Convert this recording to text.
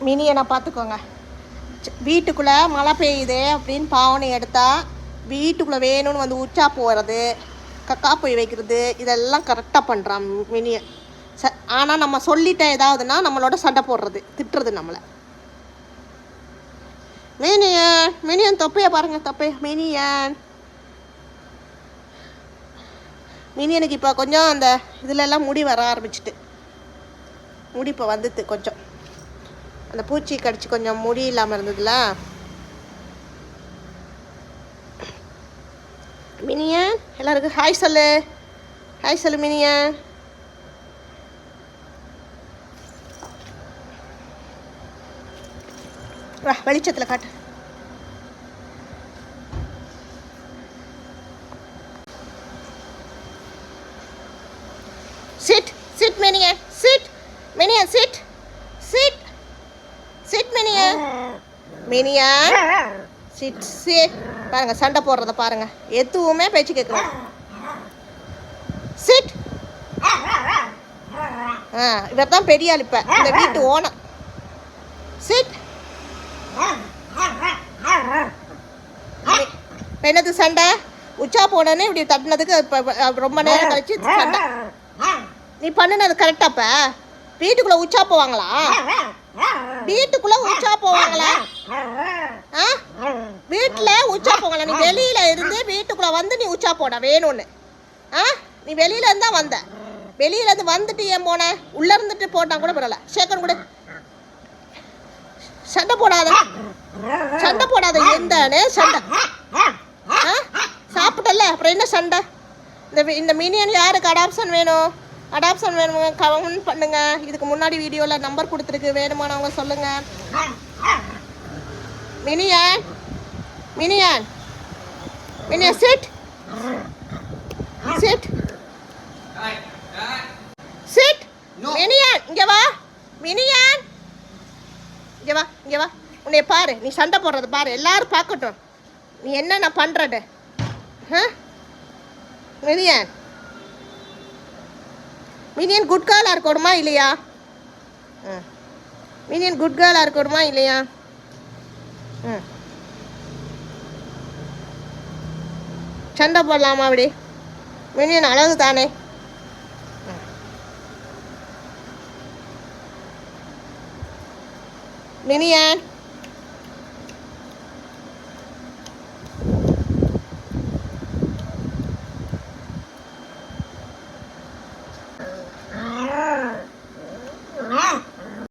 மினியனை பார்த்துக்கோங்க. வீட்டுக்குள்ளே மழை பெய்யுது அப்படின்னு பாவனை எடுத்தால் வீட்டுக்குள்ளே வேணும்னு வந்து உச்சா போகிறது, கக்கா போய் வைக்கிறது, இதெல்லாம் கரெக்டாக பண்ணுறான் மினியன். ஆனால் நம்ம சொல்லிட்டேன் ஏதாவதுன்னா நம்மளோட சண்டை போடுறது, திட்டுறது நம்மளை. மினியன் தொப்பையை பாருங்கள், தொப்பை மினியனுக்கு இப்போ கொஞ்சம் அந்த இதிலெல்லாம் முடி வர ஆரம்பிச்சிட்டு, முடி இப்போ வந்துட்டு கொஞ்சம் அந்த பூச்சி கடிச்சு கொஞ்சம் முடி இல்லாமல் இருந்ததுல. மினியன் எல்லாருக்கும் ஹாய் சொல்லு, ஹாய் சொல்லு மினியன். வா வெளிச்சத்தில் காட்டு. Sit sit minion, sit minion, sit sit sit minion, minion sit sit. பாருங்க சண்டை போடுறத பாருங்க, எதுவுமே பேச்சு கேட்கலாம். சிட். இவர் தான் பெரிய ஆள் இப்போ இந்த வீட்டு ஓனர். சிட். என்னது சண்டை? உச்சா போனே இப்படி தட்டினதுக்கு இப்போ ரொம்ப நேரம் கழிச்சு சண்டை. நீ பண்ணுனது கரெக்டாப்ப? வீட்டுக்குள்ள உச்சா போவாங்களா? வீட்டுக்குள்ள உச்சா போவாங்களா? வீட்டுல உச்சா போவாங்களா? நீ வெளியில இருந்து வீட்டுக்குள்ள வந்து நீ உச்சா போட வேணும்னு. நீ வெளியில இருந்தா வந்த, வெளியில இருந்து வந்துட்டு ஏன் போன? உள்ள இருந்துட்டு போட்டா கூட பரவாயில்ல. சேக்கன் கூட சண்டை போடாத, சண்டை போடாத. எந்தனே சண்டை? சாப்பிட்டல அப்புறம் என்ன சண்டை? இந்த மினியன் யாருக்கு அடாப்ஷன் வேணும்? அடாப்ஷன் வேணும் கமெண்ட் பண்ணுங்க. இதுக்கு முன்னாடி வீடியோவில் நம்பர் கொடுத்துருக்கு, வேணுமானவங்க சொல்லுங்க. Minion minion minion sit sit sit. Minion இங்க வா, மினியன் இங்க வா, இங்க வா. உன்னைய பாரு, நீ சண்டை போடுறது பாரு, எல்லாரும் பார்க்கட்டும் நீ என்னென்ன பண்றது. மினியன் மினியன் குட் கேர்ளாக இருக்கணுமா இல்லையா? மினியன் குட் கேர்ளாக இருக்கணுமா இல்லையா? சண்டை போடலாமா அப்படி? மினியன் அழகு தானே. மினியன்